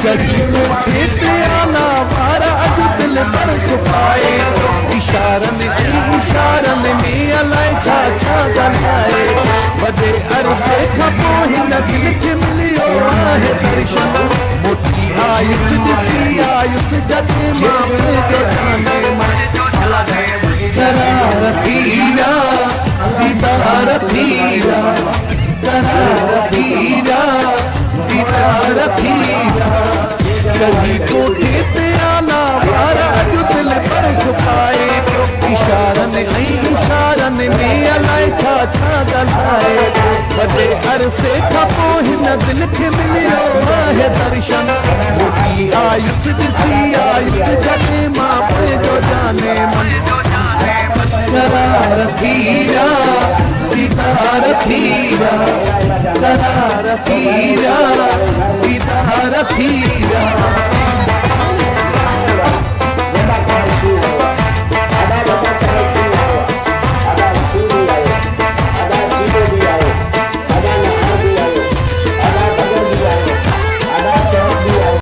शहीद थे आला वारा अॼु दिल पर सुखाए इशारन में अलाए छा छा ॻाल्हाए वॾे अरसे खां पोइ हिन दिल खे मिलियो आहे दर्शन मोटी आयुसि ॾिसी आयुसि जॾहिं मां पंहिंजो जाने करार थीरा दीदार थीरा करार थीरा दीदार थीरा कहीं कोठे ते आला वारा अॼु दिल पर सुखाए इशारन में अलाए छा छा ॻाल्हाए वॾे अरसे खां पोइ हिन दिल खे मिलियो आहे दर्शन मोटी आयुसि ॾिसी आयुसि जॾहिं मां पंहिंजो जाने मन करार थीरा दीदार थीरा करार थीरा